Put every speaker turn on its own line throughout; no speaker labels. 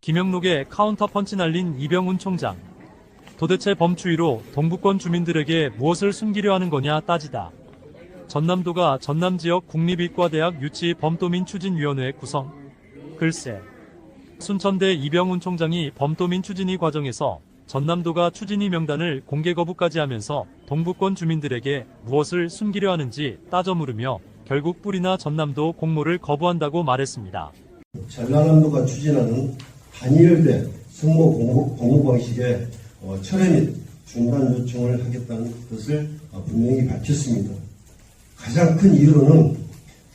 김영록의 카운터펀치 날린 이병훈 총장. 도대체 범추위로 동부권 주민들에게 무엇을 숨기려 하는 거냐 따지다. 전남도가 전남지역 국립의과대학 유치 범도민 추진위원회 구성. 글쎄, 순천대 이병훈 총장이 범도민 추진위 과정에서 전남도가 추진위 명단을 공개 거부까지 하면서 동부권 주민들에게 무엇을 숨기려 하는지 따져 물으며 결국 뿌리나 전남도 공모를 거부한다고 말했습니다.
전라남도가 추진하는 단일대 승모 공모 방식에 철회 및 중단 요청을 하겠다는 것을 분명히 밝혔습니다. 가장 큰 이유로는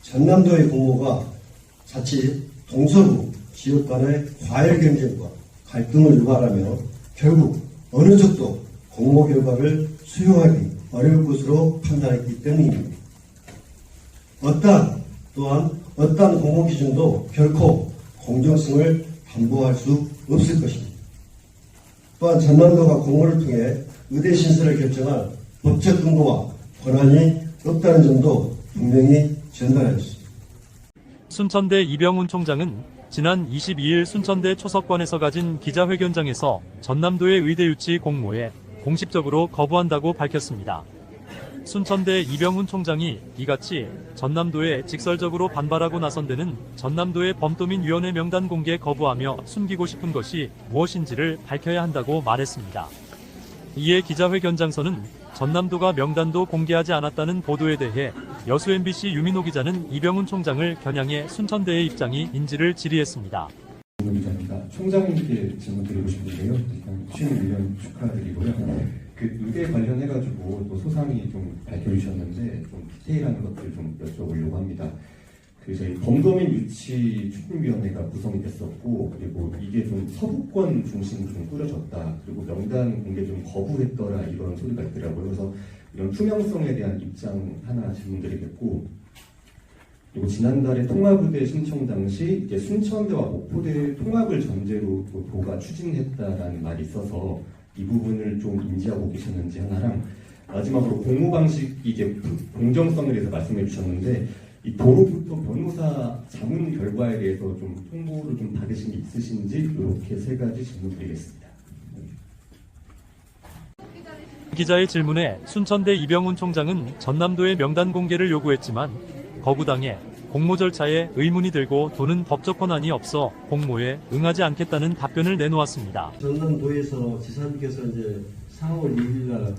전남도의 공모가 자칫 동서부 지역 간의 과열 경쟁과 갈등을 유발하며 결국 어느 쪽도 공모 결과를 수용하기 어려울 것으로 판단했기 때문입니다. 또한 어떠한 공모 기준도 결코 공정성을 담보할 수 없을 것입니다. 또한 전남도가 공모를 통해 의대 신설을 결정한 법적 근거와 권한이 없다는 점도 분명히 전달하였습니다.
순천대 이병훈 총장은 지난 22일 순천대 초석관에서 가진 기자회견장에서 전남도의 의대 유치 공모에 공식적으로 거부한다고 밝혔습니다. 순천대 이병훈 총장이 이같이 전남도에 직설적으로 반발하고 나선 데는 전남도의 범도민위원회 명단 공개 거부하며 숨기고 싶은 것이 무엇인지를 밝혀야 한다고 말했습니다. 이에 기자회견장에서는 전남도가 명단도 공개하지 않았다는 보도에 대해 여수 MBC 유민호 기자는 이병훈 총장을 겨냥해 순천대의 입장이 인지를 질의했습니다.
기자입니다. 총장님께 질문 드리고 싶은데요. 취임 1년 축하드리고요. 그 의대 관련해가지고 또 소상히 좀 밝혀주셨는데 좀 디테일한 것들 좀 여쭤보려고 합니다. 그 저희 범도민 유치 추진위원회가 구성이 됐었고 그리고 이게 좀 서부권 중심으로 좀 꾸려졌다. 그리고 명단 공개 좀 거부했더라 이런 소리가 있더라고요. 그래서 이런 투명성에 대한 입장 하나 질문드리겠고 그리고 지난달에 통합의대 신청 당시 이제 순천대와 목포대 통합을 전제로 도가 추진했다라는 말이 있어서 이 부분을 좀 인지하고 계셨는지 하나랑 마지막으로 공모 방식 이제 공정성에 대해서 말씀해 주셨는데 이 도로부터 변호사 자문 결과에 대해서 좀 통보를 좀 받으신 게 있으신지 이렇게 세 가지 질문드리겠습니다.
기자의 질문에 순천대 이병훈 총장은 전남도의 명단 공개를 요구했지만 거부당해 공모 절차에 의문이 들고 도는 법적 권한이 없어 공모에 응하지 않겠다는 답변을 내놓았습니다.
전남도에서 지사님께서 이제 4월 2일 날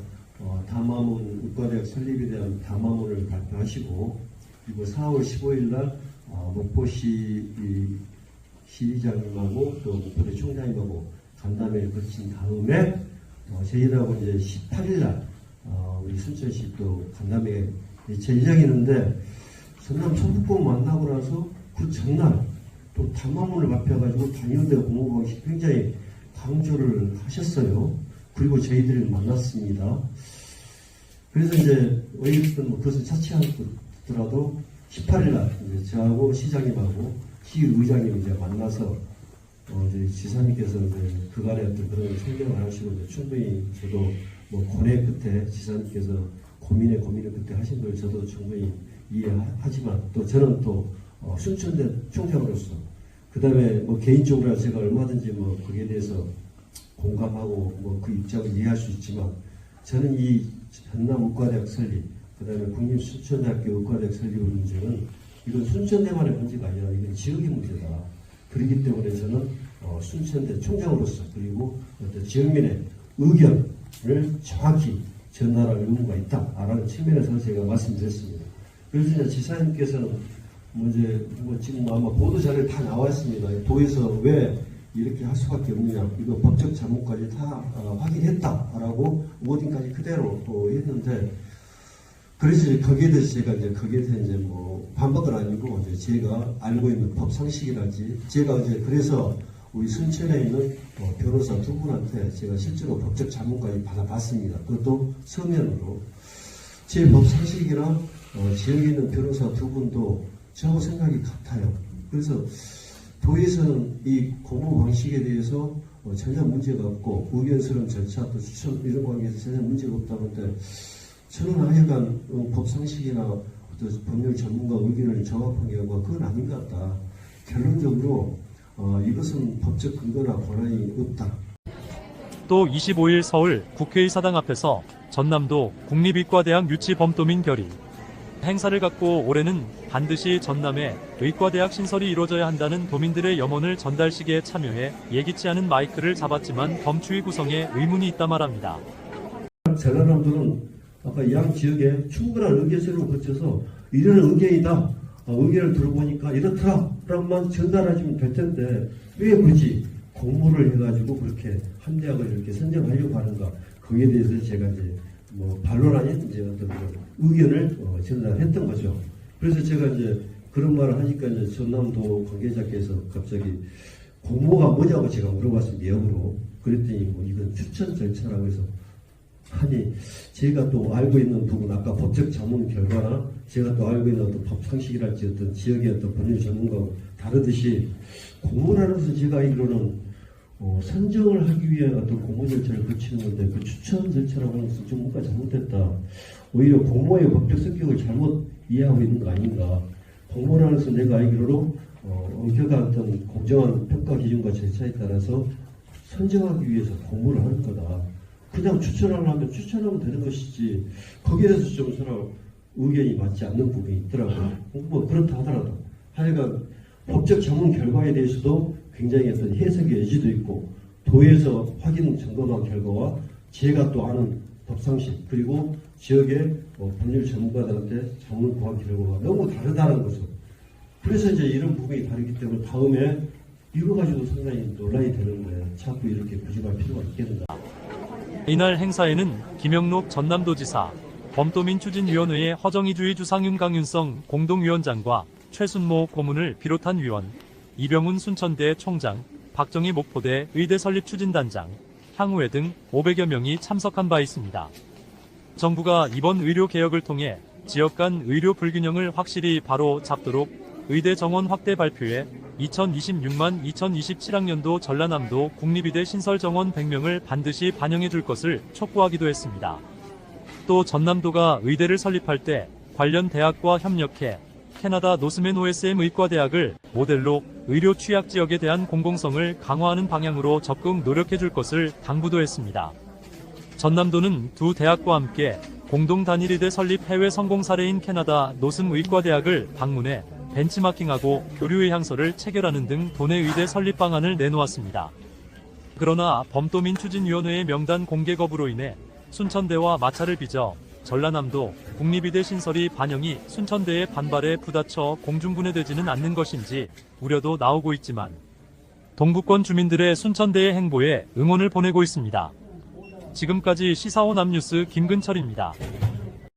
담화문 의과대학 설립에 대한 담화문을 발표하시고 그리고 4월 15일 날 목포시 시의장님하고 또 목포대 총장님하고 간담회를 거친 다음에 저희하고 이제 18일 날 우리 순천시 또 간담회 예정이었는데 전남 서부권 만나고 나서 그 전날 또 담화문을 발표해가지고 단일대 공모 방식 굉장히 강조를 하셨어요. 그리고 저희들을 만났습니다. 그래서 이제 어쨌든 그것을 차치하더라도 18일날 이제 저하고 시장님하고 시의장님 이제 만나서 이제 지사님께서 이제 그간의 어떤 그런 설명을 하시고 이제 충분히 저도 고뇌 끝에 지사님께서 고민의 끝에 하신 걸 저도 충분히 이해하지만 또 저는 또 순천대 총장으로서 그 다음에 개인적으로 제가 얼마든지 거기에 대해서 공감하고 그 입장을 이해할 수 있지만 저는 이 전남 의과대학 설립 그 다음에 국립순천대학교 의과대학 설립의 문제는 이건 순천대만의 문제가 아니라 이건 지역의 문제다. 그렇기 때문에 저는 순천대 총장으로서 그리고 어떤 지역민의 의견을 정확히 전달할 의무가 있다라는 측면에서 제가 말씀드렸습니다. 그래서 이제 지사님께서는 지금 아마 보도 자료에 다 나와 있습니다. 도에서 왜 이렇게 할 수밖에 없느냐, 이거 법적 자문까지 다 확인했다라고 워딩까지 그대로 또 했는데, 그래서 거기에 대해서 제가 이제 반박은 아니고 제가 알고 있는 법 상식이랄지 제가 그래서 우리 순천에 있는 변호사 두 분한테 제가 실제로 법적 자문까지 받아봤습니다. 그것도 서면으로 제 법 상식이나 지역에 있는 변호사 두 분도 저하고 생각이 같아요. 그래서 도에서는 이 공모 방식에 대해서 전혀 문제가 없고 의견서른 절차 또 추천 이런 관계에서 전혀 문제가 없다는데 저는 하여간 법 상식이나 법률 전문가 의견을 정합한 경우가 그건 아닌 것 같다. 결론적으로 이것은 법적 근거나 권한이 없다.
또 25일 서울 국회의사당 앞에서 전남도 국립의과대학 유치 범도민 결의 행사를 갖고 올해는 반드시 전남에 의과대학 신설이 이루어져야 한다는 도민들의 염원을 전달식에 참여해 예기치 않은 마이크를 잡았지만 범추위 구성에 의문이 있다 말합니다.
전라남도는 아까 양 지역에 충분한 의견서를 거쳐서 이런 의견이다. 의견을 들어보니까 이렇더라. 라고만 전달하시면 될 텐데 왜 굳이 공모를 해가지고 그렇게 한 대학을 이렇게 선정하려고 하는가. 거기에 대해서 제가 이제 반론 아닌 이제 어떤 의견을 전달했던 거죠. 그래서 제가 이제 그런 말을 하니까 이제 전남도 관계자께서 갑자기 공모가 뭐냐고 제가 물어봤습니다. 역으로. 그랬더니 이건 추천 절차라고 해서 아니 제가 또 알고 있는 부분 아까 법적 자문 결과나 제가 또 알고 있는 어떤 법 상식이랄지 어떤 지역의 어떤 법률 전문가와 다르듯이 공모를 하면서 제가 알기로는 선정을 하기 위해 어떤 공모 절차를 거치는 건데 그 추천 절차라고 하는 것은 좀 뭔가 잘못됐다. 오히려 공모의 법적 성격을 잘못 이해하고 있는 거 아닌가. 공모를 하면서 내가 알기로는 엄격한 어떤 공정한 평가 기준과 절차에 따라서 선정하기 위해서 공모를 하는 거다. 그냥 추천하려면 추천하면 되는 것이지 거기에 대해서 좀 서로 의견이 맞지 않는 부분이 있더라고요. 그렇다 하더라도 하여간 법적 자문 결과에 대해서도 굉장히 어떤 해석의 여지도 있고 도에서 확인 점검한 결과와 제가 또 아는 법상식 그리고 지역의 법률 전문가들한테 자문을 구한 결과가 너무 다르다는 거죠. 그래서 이제 이런 부분이 다르기 때문에 다음에 이거 가지고 상당히 논란이 되는데 자꾸 이렇게 부족할 필요가 있겠는가.
이날 행사에는 김영록 전남도지사, 범도민 추진위원회의 허정희주의 주상윤 강윤성 공동위원장과 최순모 고문을 비롯한 위원, 이병훈 순천대 총장, 박정희 목포대 의대 설립 추진단장, 향후회 등 500여 명이 참석한 바 있습니다. 정부가 이번 의료 개혁을 통해 지역 간 의료 불균형을 확실히 바로 잡도록 의대 정원 확대 발표에 2026만 2027학년도 전라남도 국립의대 신설 정원 100명을 반드시 반영해 줄 것을 촉구하기도 했습니다. 또 전남도가 의대를 설립할 때 관련 대학과 협력해 캐나다 노스맨 OSM 의과대학을 모델로 의료 취약 지역에 대한 공공성을 강화하는 방향으로 적극 노력해 줄 것을 당부도 했습니다. 전남도는 두 대학과 함께 공동 단일 의대 설립 해외 성공 사례인 캐나다 노슴 의과대학을 방문해 벤치마킹하고 교류의 향서를 체결하는 등 도내 의대 설립 방안을 내놓았습니다. 그러나 범도민 추진위원회의 명단 공개 거부로 인해 순천대와 마찰을 빚어 전라남도 국립의대 신설이 반영이 순천대의 반발에 부딪혀 공중분해되지는 않는 것인지 우려도 나오고 있지만 동부권 주민들의 순천대의 행보에 응원을 보내고 있습니다. 지금까지 시사호 남뉴스 김근철입니다.